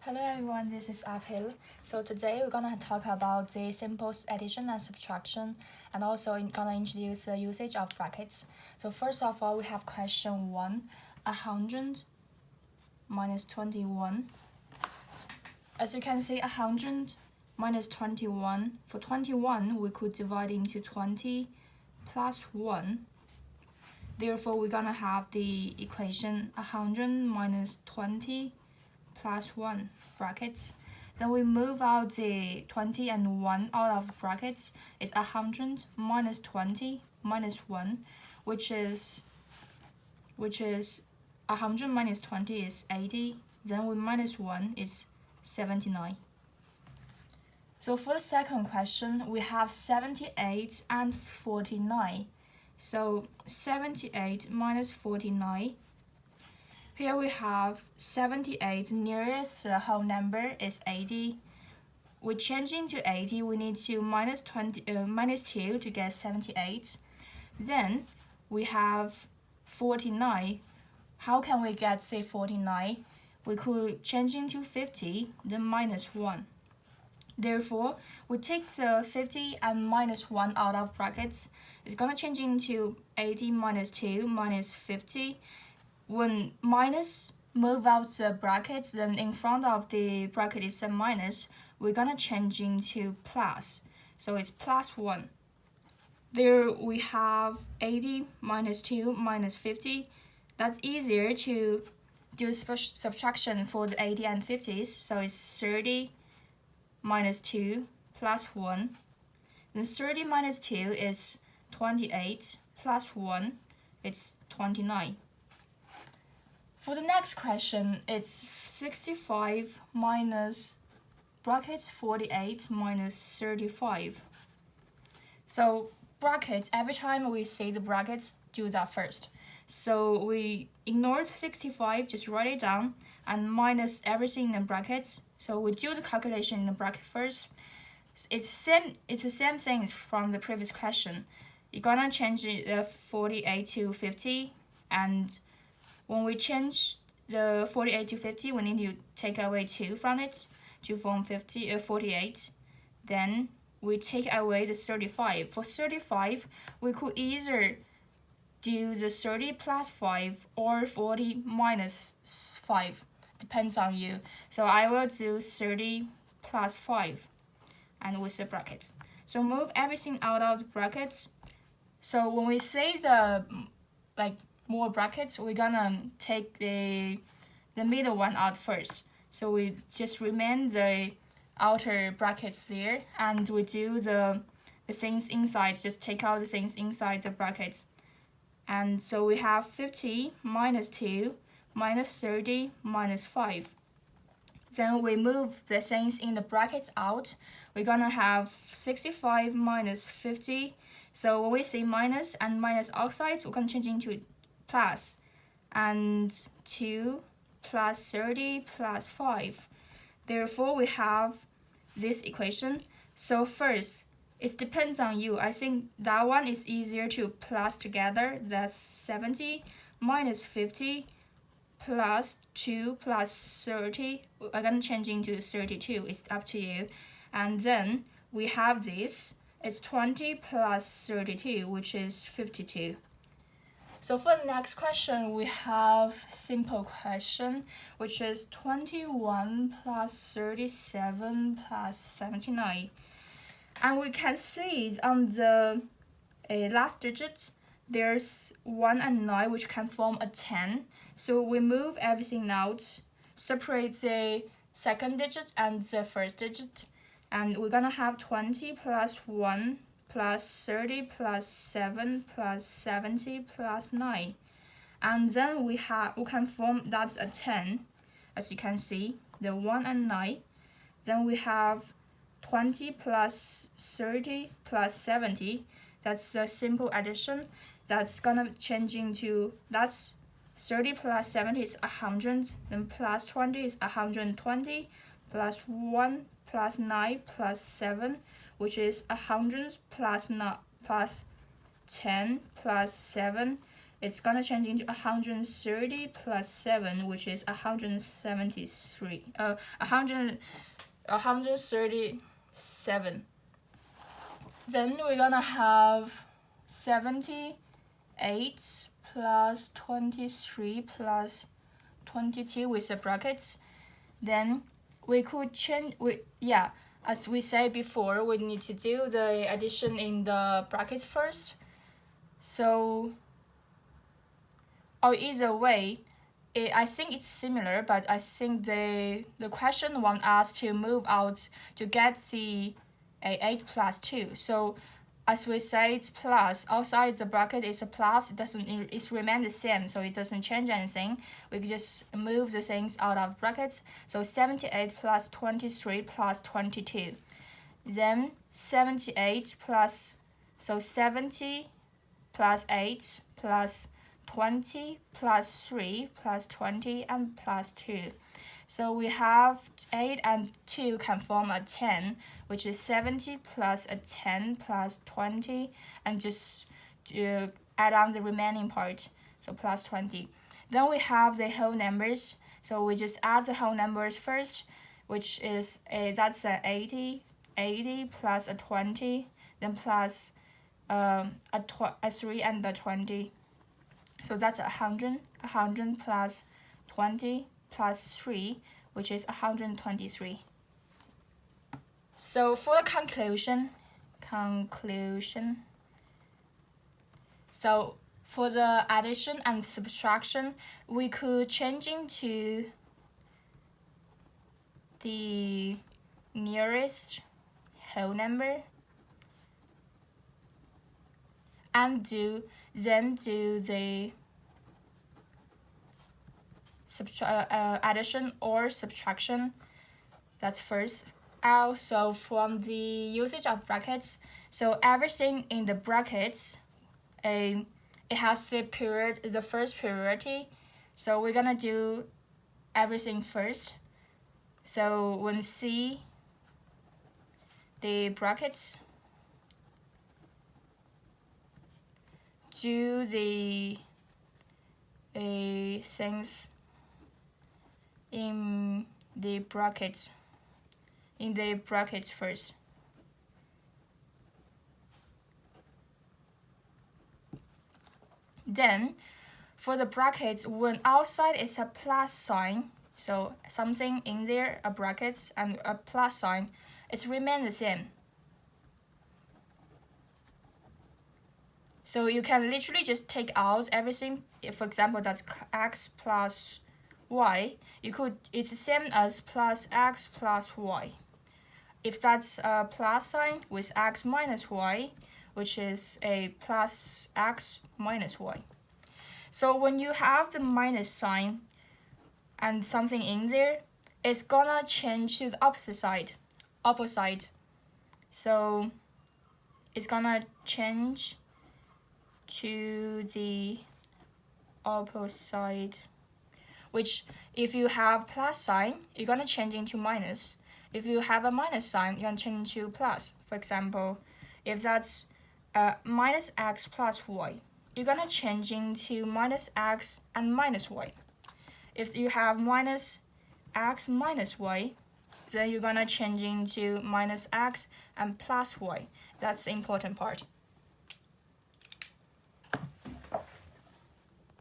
Hello everyone, this is Aphil. So today we're gonna talk about the simple addition and subtraction, and also gonna introduce the usage of brackets. So first of all, we have question 1, 100 minus 21. As you can see, 100 minus 21. For 21, we could divide into 20 plus 1. Therefore, we're gonna have the equation 100 minus 20 plus 1 brackets. Then we move out the 20 and 1 out of brackets. It's 100 minus 20 minus 1, which is 100 minus 20 is 80. Then we minus 1 is 79. So for the second question, we have 78 and 49. So 78 minus 49. Here we have 78, nearest to the whole number is 80. We change into 80, we need to minus 2 to get 78. Then we have 49. How can we get, say, 49? We could change into 50, then minus 1. Therefore, we take the 50 and minus 1 out of brackets. It's going to change into 80 minus 2 minus 50. When minus move out the brackets, then in front of the bracket is a minus, we're going to change into plus. So it's plus 1. There we have 80 minus 2 minus 50. That's easier to do subtraction for the 80 and 50s. So it's 30 minus 2 plus 1. Then 30 minus 2 is 28 plus 1. It's 29. For the next question, it's 65 minus brackets 48 minus 35. So brackets, every time we say the brackets, do that first. So we ignore 65, just write it down, and minus everything in the brackets. So we do the calculation in the bracket first. It's the same thing from the previous question. You're gonna change the 48 to 50, and when we change the 48 to 50, we need to take away 2 from it to form 48. Then we take away the 35. For 35, we could either do the 30 plus 5 or 40 minus 5. Depends on you. So I will do 30 plus 5 and with the brackets. So move everything out of the brackets. So when we say the more brackets, we're gonna take the middle one out first. So we just remain the outer brackets there, and we do the things inside, just take out the things inside the brackets. And so we have 50 minus 2 minus 30 minus 5. Then we move the things in the brackets out. We're gonna have 65 minus 50. So when we say minus and minus outside, we're gonna change into plus, and 2 plus 30 plus 5. Therefore, we have this equation. So first, it depends on you. I think that one is easier to plus together. That's 70 minus 50 plus 2 plus 30. I'm gonna change into 32. It's up to you. And then we have this. It's 20 plus 32, which is 52. So for the next question, we have simple question, which is 21 plus 37 plus 79. And we can see on the last digit, there's 1 and 9, which can form a 10. So we move everything out, separate the second digit and the first digit. And we're gonna have 20 plus 1 plus 30 plus 7 plus 70 plus 9. And then we can form that's a 10, as you can see, the 1 and 9. Then we have 20 plus 30 plus 70. That's the simple addition. That's gonna change into, that's 30 plus 70 is 100, then plus 20 is 120, plus 1 plus 9 plus 7, which is 100 plus 10 plus 7 it's gonna change into 130 plus 7, which is 173. 137. Then we're gonna have 78 plus 23 plus 22 with the brackets. Then we could change. As we said before, we need to do the addition in the brackets first. So, or either way, I think it's similar, but I think the question wants us to move out to get the 8 plus 2. So, as we say, it's plus. Outside the bracket is a plus. It remains the same, so it doesn't change anything. We can just move the things out of brackets. So 78 plus 23 plus 22. Then 78 plus, so 70 plus 8 plus 20 plus 3 plus 20 and plus 2. So we have 8 and 2 can form a 10, which is 70 plus a 10 plus 20, and just add on the remaining part, so plus 20. Then we have the whole numbers, so we just add the whole numbers first, which is that's a 80 plus a 20, then plus a 3 and a 20. So that's 100 plus 20 plus 3, which is 123. So for the conclusion, so for the addition and subtraction, we could change into the nearest whole number and then do the addition or subtraction. That's first. Also, from the usage of brackets, so everything in the brackets, it has the first priority. So we're gonna do everything first. So when see the brackets, do the things in the brackets first. Then for the brackets, when outside is a plus sign, so something in there, a bracket and a plus sign, it's remain the same. So you can literally just take out everything. If, for example, that's x plus y, it's the same as plus x plus y. If that's a plus sign with x minus y, which is a plus x minus y. So when you have the minus sign and something in there, it's gonna change to the opposite side. So it's gonna change to the opposite, which if you have plus sign, you're gonna change into minus. If you have a minus sign, you're gonna change into plus. For example, if that's minus x plus y, you're gonna change into minus x and minus y. If you have minus x minus y, then you're gonna change into minus x and plus y. That's the important part.